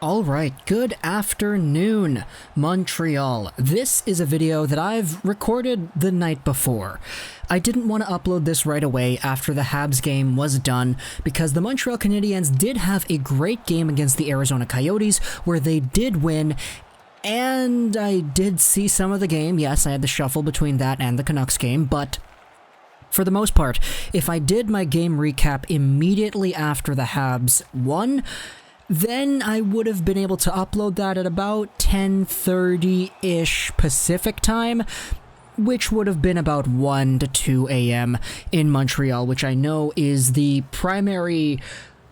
Alright, good afternoon, Montreal. This is a video that I've recorded the night before. I didn't want to upload this right away after the Habs game was done because the Montreal Canadiens did have a great game against the Arizona Coyotes where they did win, and I did see some of the game. Yes, I had the shuffle between that and the Canucks game, but for the most part, if I did my game recap immediately after the Habs won, then I would have been able to upload that at about 10:30-ish Pacific time, which would have been about 1 to 2 a.m. in Montreal, which I know is the primary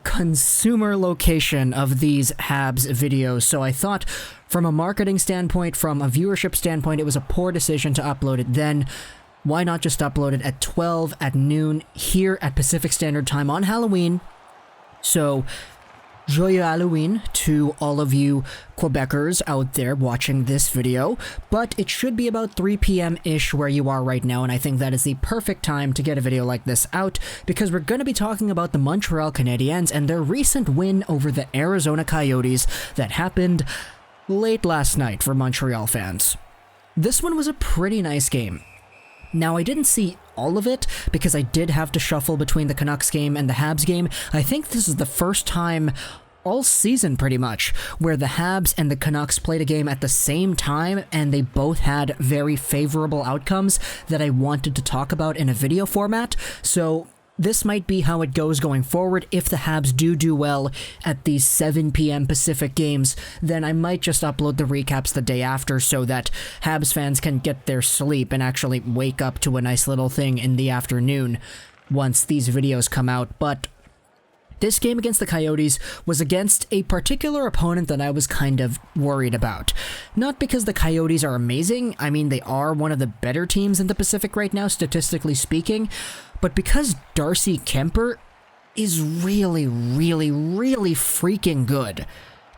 consumer location of these Habs videos. So I thought from a marketing standpoint, from a viewership standpoint, it was a poor decision to upload it then. Why not just upload it at 12 at noon here at Pacific Standard Time on Halloween? So Joyeux Halloween to all of you Quebecers out there watching this video, but it should be about 3 p.m.-ish where you are right now, and I think that is the perfect time to get a video like this out because we're going to be talking about the Montreal Canadiens and their recent win over the Arizona Coyotes that happened late last night for Montreal fans. This one was a pretty nice game. Now, I didn't see all of it because I did have to shuffle between the Canucks game and the Habs game. I think this is the first time all season, pretty much, where the Habs and the Canucks played a game at the same time and they both had very favorable outcomes that I wanted to talk about in a video format. So this might be how it goes going forward. If the Habs do well at these 7 p.m. Pacific games, then I might just upload the recaps the day after so that Habs fans can get their sleep and actually wake up to a nice little thing in the afternoon once these videos come out. But this game against the Coyotes was against a particular opponent that I was kind of worried about. Not because the Coyotes are amazing, I mean they are one of the better teams in the Pacific right now, statistically speaking, but because Darcy Kuemper is really freaking good.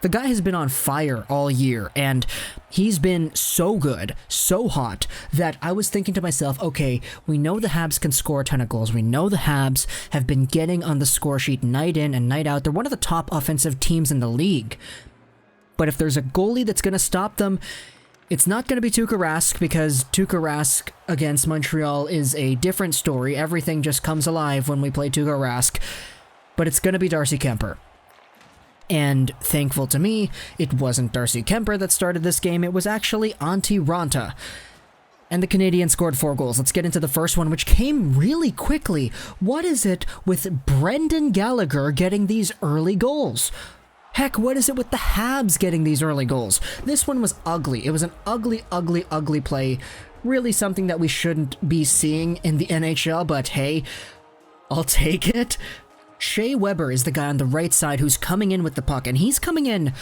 The guy has been on fire all year, and he's been so good, so hot, that I was thinking to myself, okay, we know the Habs can score a ton of goals. We know the Habs have been getting on the score sheet night in and night out. They're one of the top offensive teams in the league. But if there's a goalie that's going to stop them, it's not going to be Tuukka Rask, because Tuukka Rask against Montreal is a different story. Everything just comes alive when we play Tuukka Rask. But it's going to be Darcy Kuemper. And thankful to me, it wasn't Darcy Kuemper that started this game, it was actually Antti Raanta. And the Canadiens scored 4 goals. Let's get into the first one, which came really quickly. What is it with Brendan Gallagher getting these early goals? Heck, what is it with the Habs getting these early goals? This one was ugly. It was an ugly play. Really something that we shouldn't be seeing in the NHL, but hey, I'll take it. Shea Weber is the guy on the right side who's coming in with the puck, and he's coming in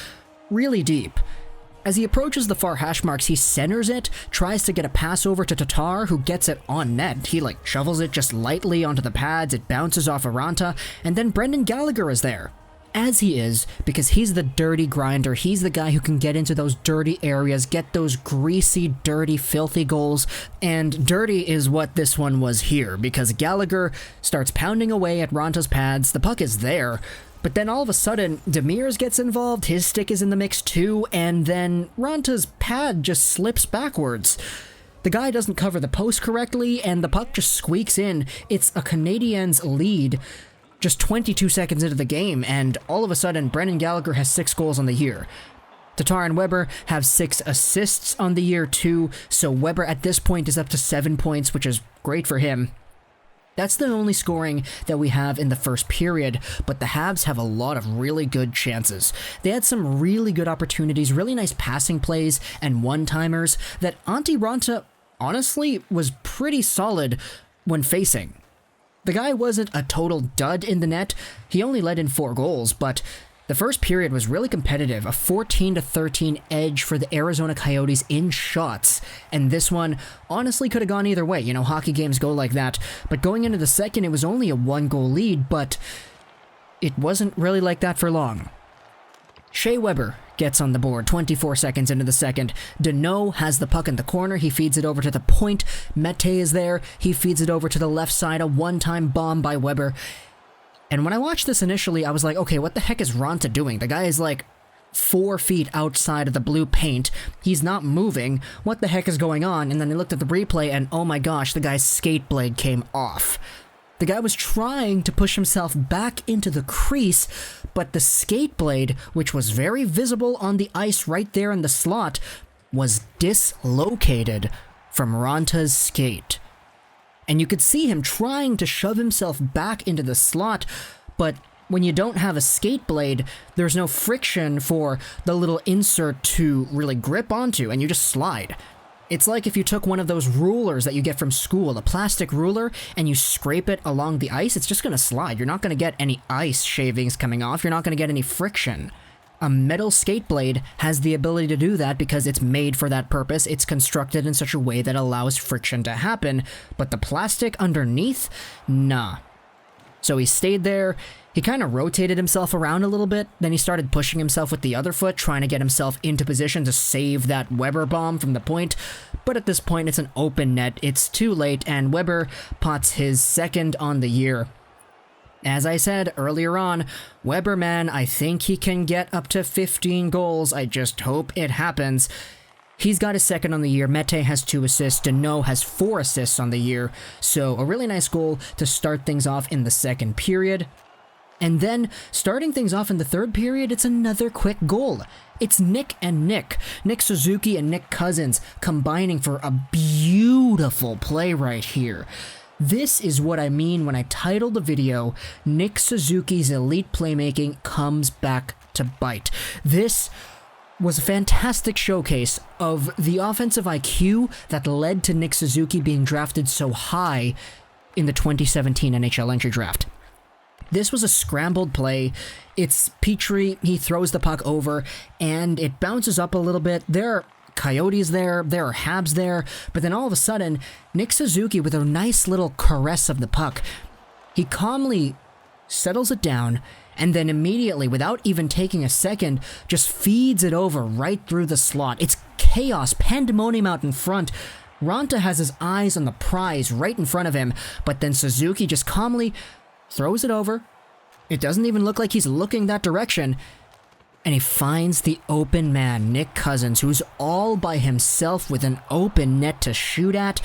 really deep. As he approaches the far hash marks, he centers it, tries to get a pass over to Tatar, who gets it on net. He shovels it just lightly onto the pads, it bounces off Raanta, and then Brendan Gallagher is there. As he is, because he's the dirty grinder. He's the guy who can get into those dirty areas, get those greasy, dirty, filthy goals. And dirty is what this one was here, because Gallagher starts pounding away at Ranta's pads. The puck is there, but then all of a sudden, Demers gets involved, his stick is in the mix too, and then Ranta's pad just slips backwards. The guy doesn't cover the post correctly, and the puck just squeaks in. It's a Canadiens lead just 22 seconds into the game, and all of a sudden, Brendan Gallagher has 6 goals on the year. Tatar and Weber have 6 assists on the year too, so Weber at this point is up to 7 points, which is great for him. That's the only scoring that we have in the first period, but the Habs have a lot of really good chances. They had some really good opportunities, really nice passing plays, and one-timers that Antti Raanta honestly was pretty solid when facing. The guy wasn't a total dud in the net. He only let in 4 goals, but the first period was really competitive, a 14-13 edge for the Arizona Coyotes in shots, and this one honestly could have gone either way. You know, hockey games go like that, but going into the second, it was only a 1-goal lead, but it wasn't really like that for long. Shea Weber gets on the board 24 seconds into the second. Deneau has the puck in the corner. He feeds it over to the point. Mete is there. He feeds it over to the left side. A one-time bomb by Weber. And when I watched this initially, I was like, okay, what the heck is Raanta doing? The guy is 4 feet outside of the blue paint. He's not moving. What the heck is going on? And then I looked at the replay and oh my gosh, the guy's skate blade came off. The guy was trying to push himself back into the crease, but the skate blade, which was very visible on the ice right there in the slot, was dislocated from Raanta's skate. And you could see him trying to shove himself back into the slot, but when you don't have a skate blade, there's no friction for the little insert to really grip onto, and you just slide. It's like if you took one of those rulers that you get from school, a plastic ruler, and you scrape it along the ice, it's just going to slide. You're not going to get any ice shavings coming off. You're not going to get any friction. A metal skate blade has the ability to do that because it's made for that purpose. It's constructed in such a way that allows friction to happen, but the plastic underneath, nah. So he stayed there. He kind of rotated himself around a little bit, then he started pushing himself with the other foot, trying to get himself into position to save that Weber bomb from the point. But at this point, it's an open net, it's too late, and Weber pots his second on the year. As I said earlier on, Weber, man, I think he can get up to 15 goals. I just hope it happens. He's got his second on the year. Mete has 2 assists. Deneau has 4 assists on the year. So a really nice goal to start things off in the second period. And then, starting things off in the third period, it's another quick goal. It's Nick and Nick Suzuki and Nick Cousins, combining for a beautiful play right here. This is what I mean when I titled the video, Nick Suzuki's Elite Playmaking Comes Back to Bite. This was a fantastic showcase of the offensive IQ that led to Nick Suzuki being drafted so high in the 2017 NHL entry draft. This was a scrambled play. It's Petrie, he throws the puck over, and it bounces up a little bit. There are Coyotes there are Habs there, but then all of a sudden, Nick Suzuki, with a nice little caress of the puck, he calmly settles it down, and then immediately, without even taking a second, just feeds it over right through the slot. It's chaos, pandemonium out in front. Raanta has his eyes on the prize right in front of him, but then Suzuki just calmly throws it over. It doesn't even look like he's looking that direction. And he finds the open man, Nick Cousins, who's all by himself with an open net to shoot at.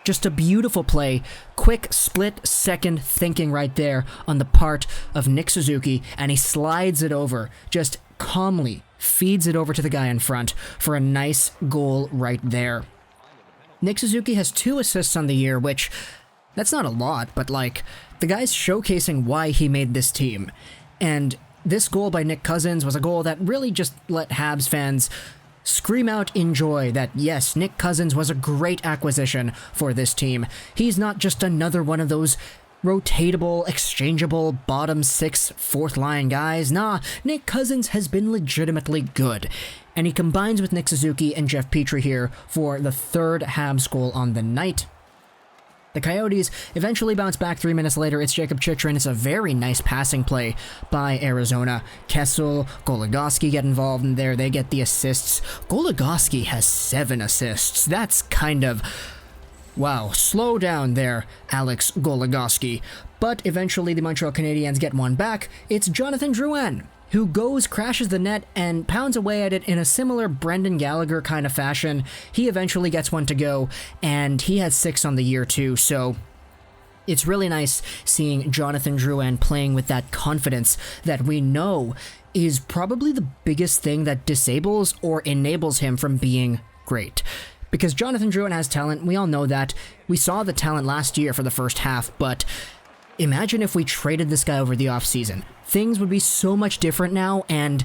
Just a beautiful play. Quick split-second thinking right there on the part of Nick Suzuki, and he slides it over, just calmly feeds it over to the guy in front for a nice goal right there. Nick Suzuki has 2 assists on the year, which, that's not a lot, but like, the guy's showcasing why he made this team. And this goal by Nick Cousins was a goal that really just let Habs fans scream out in joy that yes, Nick Cousins was a great acquisition for this team. He's not just another one of those rotatable, exchangeable, bottom 6, 4th line guys. Nah, Nick Cousins has been legitimately good. And he combines with Nick Suzuki and Jeff Petrie here for the 3rd Habs goal on the night. The Coyotes eventually bounce back 3 minutes later. It's Jacob Chychrun. It's a very nice passing play by Arizona. Kessel, Goligoski get involved in there. They get the assists. Goligoski has 7 assists. That's kind of... wow, slow down there, Alex Goligoski. But eventually the Montreal Canadiens get one back. It's Jonathan Drouin, who crashes the net and pounds away at it in a similar Brendan Gallagher kind of fashion. He eventually gets one to go, and he has 6 on the year too, so it's really nice seeing Jonathan Drouin playing with that confidence that we know is probably the biggest thing that disables or enables him from being great. Because Jonathan Drouin has talent, we all know that. We saw the talent last year for the first half, but imagine if we traded this guy over the offseason. Things would be so much different now, and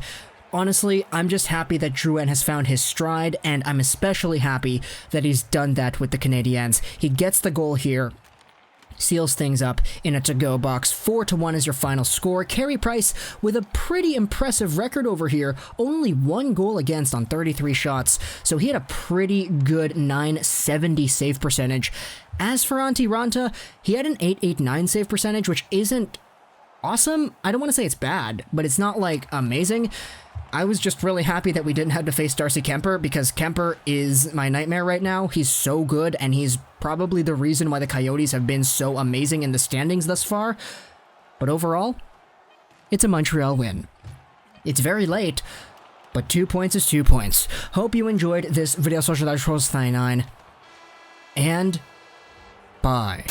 honestly, I'm just happy that Drouin has found his stride, and I'm especially happy that he's done that with the Canadiens. He gets the goal here, seals things up in a to-go box. 4-1 is your final score. Carey Price with a pretty impressive record over here. Only 1 goal against on 33 shots, so he had a pretty good .970 save percentage. As for Antti Raanta, he had an .889 save percentage, which isn't awesome. I don't want to say it's bad, but it's not like amazing. I was just really happy that we didn't have to face Darcy Kuemper, because Kuemper is my nightmare right now. He's so good, and he's probably the reason why the Coyotes have been so amazing in the standings thus far. But overall, it's a Montreal win. It's very late, but 2 points is 2 points. Hope you enjoyed this video social 9, and bye.